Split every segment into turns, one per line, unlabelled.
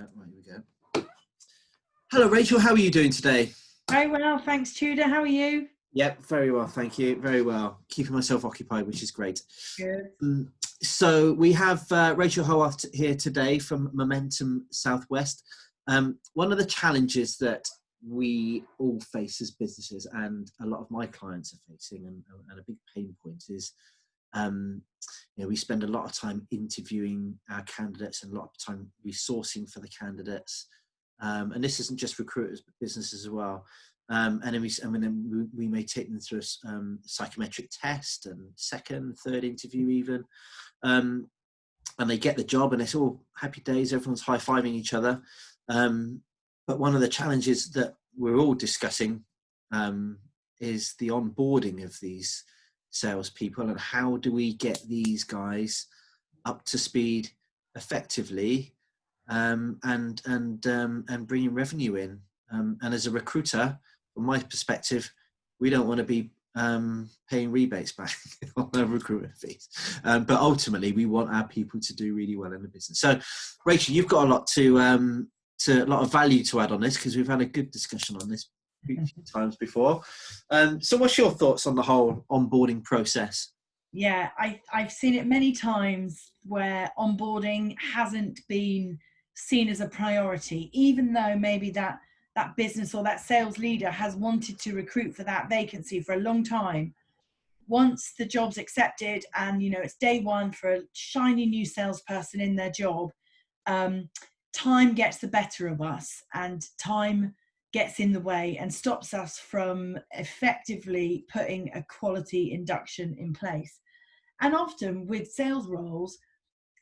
Right, here we go. Hello, Rachel. How are you doing today?
Very well, thanks, Tudor. How are you?
Yep, very well, thank you. Very well. Keeping myself occupied, which is great.
Good.
So we have Rachael Howourth here today from Momentum Southwest. One of the challenges that we all face as businesses, and a lot of my clients are facing, and a big pain point is, we spend a lot of time interviewing our candidates and a lot of time resourcing for the candidates. And this isn't just recruiters, but businesses as well. And then we may take them through a psychometric test and second, third interview even. And they get the job and it's all happy days. Everyone's high-fiving each other. But one of the challenges that we're all discussing is the onboarding of these salespeople, and how do we get these guys up to speed effectively, and bringing revenue in. And as a recruiter, from my perspective, we don't want to be paying rebates back on our recruitment fees. But ultimately, we want our people to do really well in the business. So, Rachel, you've got a lot a lot of value to add on this, because we've had a good discussion on this a few times before. So what's your thoughts on the whole onboarding process?
Yeah, I've seen it many times where onboarding hasn't been seen as a priority, even though maybe that business or that sales leader has wanted to recruit for that vacancy for a long time. Once the job's accepted and, it's day one for a shiny new salesperson in their job, time gets the better of us, and time gets in the way and stops us from effectively putting a quality induction in place. And often with sales roles,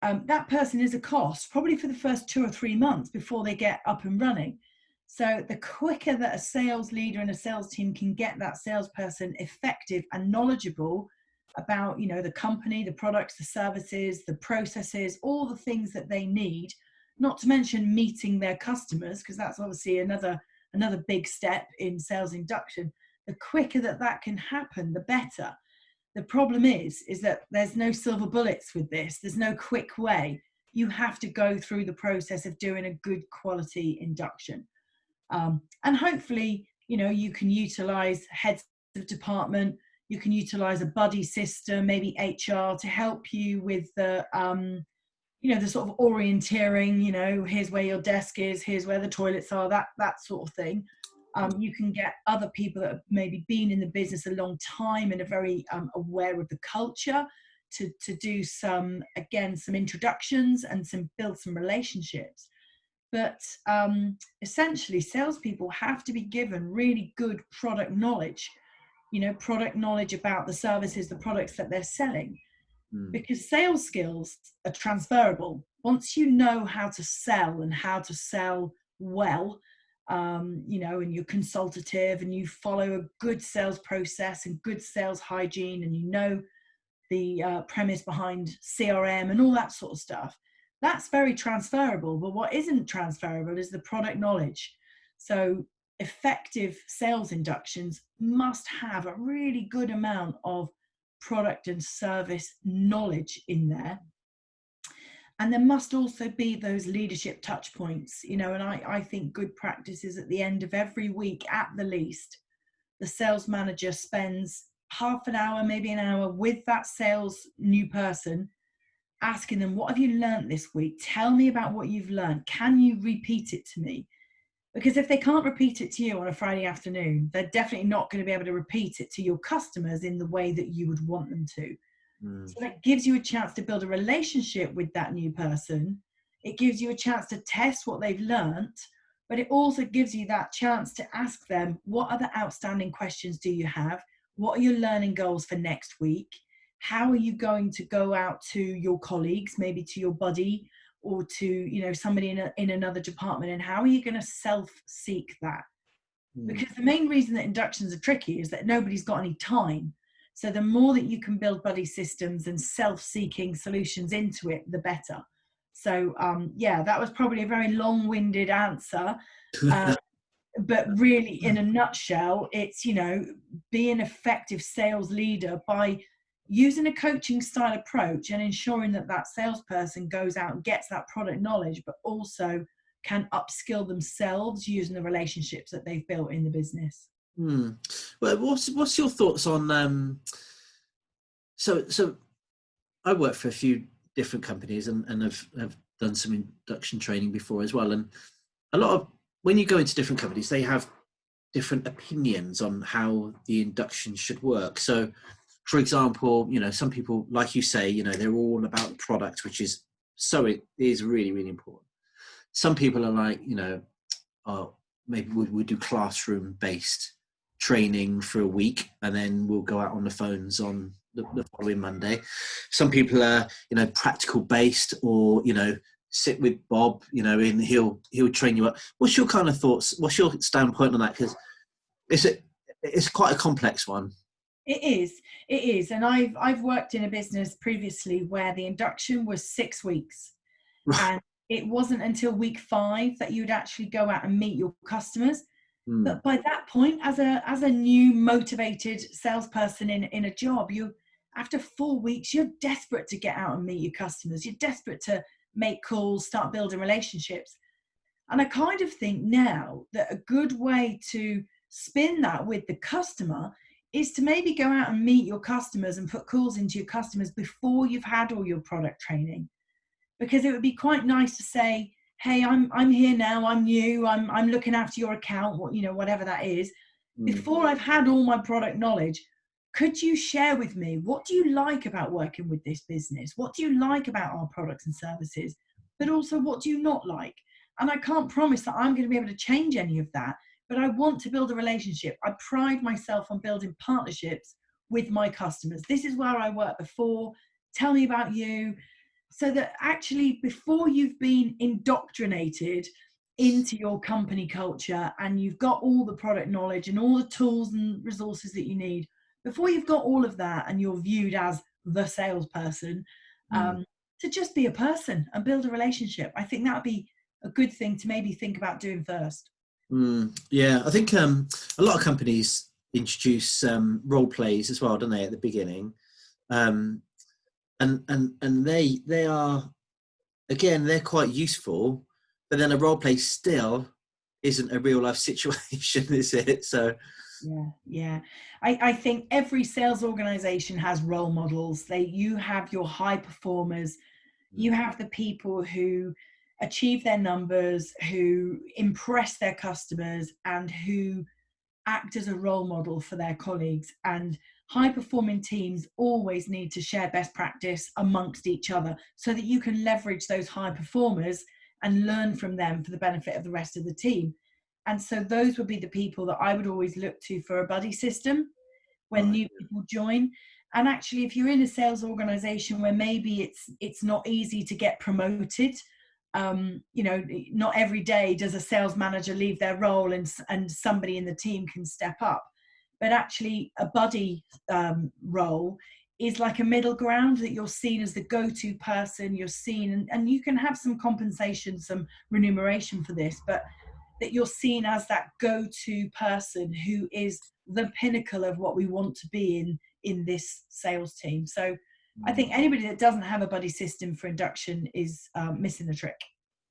that person is a cost, probably for the first 2 or 3 months before they get up and running. So the quicker that a sales leader and a sales team can get that salesperson effective and knowledgeable about, the company, the products, the services, the processes, all the things that they need, not to mention meeting their customers, because that's obviously another big step in sales induction. The quicker that can happen, the better. The problem is that there's no silver bullets with this. There's no quick way. You have to go through the process of doing a good quality induction. And hopefully, you can utilize heads of department, you can utilize a buddy system, maybe HR, to help you with the sort of orienteering, here's where your desk is, here's where the toilets are, that sort of thing. You can get other people that have maybe been in the business a long time and are very aware of the culture to do some introductions and build some relationships. But essentially, salespeople have to be given really good product knowledge, product knowledge about the services, the products that they're selling. Because sales skills are transferable. Once you know how to sell and how to sell well, and you're consultative and you follow a good sales process and good sales hygiene, and the premise behind CRM and all that sort of stuff, that's very transferable. But what isn't transferable is the product knowledge. So effective sales inductions must have a really good amount of product and service knowledge in there. And there must also be those leadership touch points, and I think good practice is at the end of every week, at the least, the sales manager spends half an hour, maybe an hour with that sales new person, asking them, what have you learned this week? Tell me about what you've learned. Can you repeat it to me? Because if they can't repeat it to you on a Friday afternoon, they're definitely not going to be able to repeat it to your customers in the way that you would want them to. So that gives you a chance to build a relationship with that new person. It gives you a chance to test what they've learnt, but it also gives you that chance to ask them, what other outstanding questions do you have? What are your learning goals for next week? How are you going to go out to your colleagues, maybe to your buddy, or to somebody in another department, and how are you going to self-seek that? Because the main reason that inductions are tricky is that nobody's got any time. So the more that you can build buddy systems and self-seeking solutions into it, the better. So that was probably a very long-winded answer, but really in a nutshell, it's be an effective sales leader by using a coaching style approach and ensuring that salesperson goes out and gets that product knowledge, but also can upskill themselves using the relationships that they've built in the business.
Well, what's your thoughts on so I work for a few different companies and have done some induction training before as well, and a lot of when you go into different companies, they have different opinions on how the induction should work. So for example, some people, like you say, they're all about the product, which is it is really, really important. Some people are like, oh, maybe we'll do classroom based training for a week and then we'll go out on the phones on the following Monday. Some people are, practical based, or, sit with Bob, and he'll train you up. What's your kind of thoughts? What's your standpoint on that? Because it's quite a complex one.
It is. And I've worked in a business previously where the induction was 6 weeks. And it wasn't until week 5 that you'd actually go out and meet your customers. But by that point, as a new motivated salesperson in a job, after 4 weeks, you're desperate to get out and meet your customers. You're desperate to make calls, start building relationships. And I kind of think now that a good way to spin that with the customer is to maybe go out and meet your customers and put calls into your customers before you've had all your product training. Because it would be quite nice to say, hey, I'm here now, I'm new, I'm looking after your account, whatever that is. Before I've had all my product knowledge, could you share with me, what do you like about working with this business? What do you like about our products and services? But also, what do you not like? And I can't promise that I'm going to be able to change any of that, but I want to build a relationship. I pride myself on building partnerships with my customers. This is where I worked before. Tell me about you. So that actually, before you've been indoctrinated into your company culture and you've got all the product knowledge and all the tools and resources that you need, before you've got all of that and you're viewed as the salesperson, to just be a person and build a relationship. I think that would be a good thing to maybe think about doing first.
Yeah, I think a lot of companies introduce role plays as well, don't they, at the beginning? And they are, again, they're quite useful, but then a role play still isn't a real life situation, is it? So
yeah. I think every sales organization has role models. You have your high performers, you have the people who achieve their numbers, who impress their customers, and who act as a role model for their colleagues. And high performing teams always need to share best practice amongst each other so that you can leverage those high performers and learn from them for the benefit of the rest of the team. And so those would be the people that I would always look to for a buddy system when new people join. And actually, if you're in a sales organization where maybe it's not easy to get promoted, not every day does a sales manager leave their role and somebody in the team can step up. But actually, a buddy role is like a middle ground, that you're seen as the go-to person, you're seen, and you can have some compensation, some remuneration for this, but that you're seen as that go-to person who is the pinnacle of what we want to be in this sales team. So I think anybody that doesn't have a buddy system for induction is missing the trick.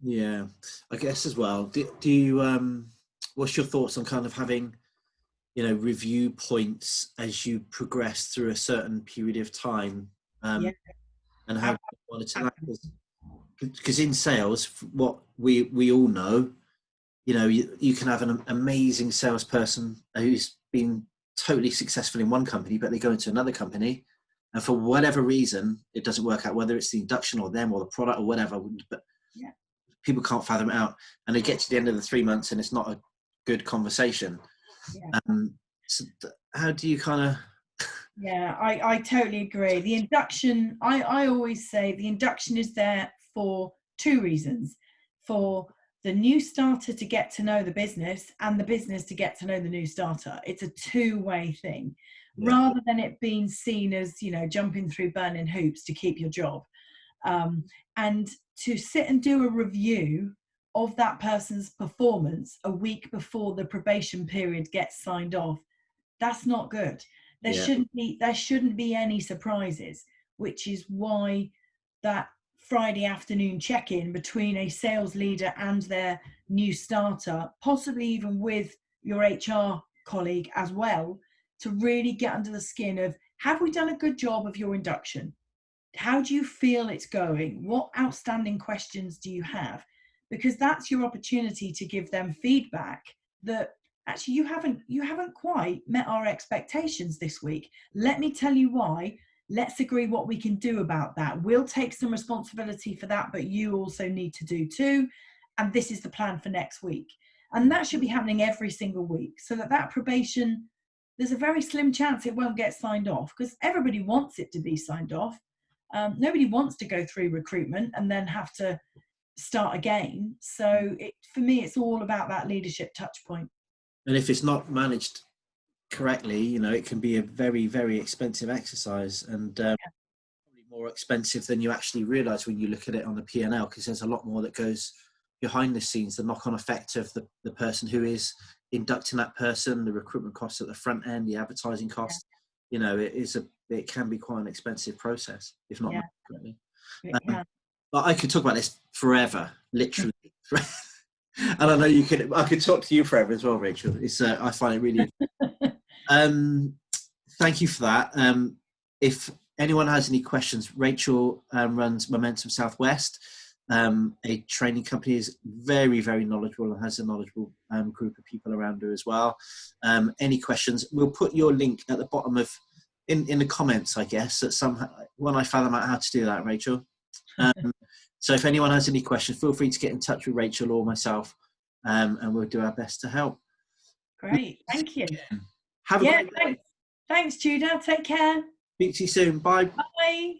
Yeah, I guess as well. Do you what's your thoughts on kind of having, review points as you progress through a certain period of time, and how you monitor that? Because in sales, what we all know, you can have an amazing salesperson who's been totally successful in one company, but they go into another company, and for whatever reason, it doesn't work out, whether it's the induction or them or the product or whatever. But people can't fathom it out, and they get to the end of the 3 months and it's not a good conversation. So how do you kind of...
I totally agree. The induction, I always say the induction is there for 2 reasons: for the new starter to get to know the business and the business to get to know the new starter. It's a 2-way thing, rather than it being seen as, jumping through burning hoops to keep your job. And to sit and do a review of that person's performance a week before the probation period gets signed off, that's not good. There shouldn't be any surprises, which is why that Friday afternoon check-in between a sales leader and their new starter, possibly even with your HR colleague as well, to really get under the skin of, have we done a good job of your induction? How do you feel it's going? What outstanding questions do you have? Because that's your opportunity to give them feedback that actually you haven't quite met our expectations this week. Let me tell you why. Let's agree what we can do about that. We'll take some responsibility for that, but you also need to do too. And this is the plan for next week. And that should be happening every single week, so that probation, there's a very slim chance it won't get signed off, because everybody wants it to be signed off. Nobody wants to go through recruitment and then have to start again. So for me, it's all about that leadership touch point.
And if it's not managed correctly, you know, it can be a very, very expensive exercise, and probably more expensive than you actually realise when you look at it on the P&L, because there's a lot more that goes behind the scenes, the knock-on effect of the person who is inducting that person, the recruitment costs at the front end, the advertising costs. You know, it can be quite an expensive process if not managed correctly. But I could talk about this forever, literally. And I know I could talk to you forever as well, Rachel. It's I find it really thank you for that. If anyone has any questions, Rachel runs Momentum Southwest, a training company, is very, very knowledgeable and has a knowledgeable group of people around her as well. Any questions, we'll put your link at the bottom of in the comments, I guess, at when I fathom out how to do that, Rachel. So if anyone has any questions, feel free to get in touch with Rachel or myself, and we'll do our best to help.
Great, thank you.
Have a great day.
Thanks, Judah. Take care.
Speak to you soon. Bye.
Bye.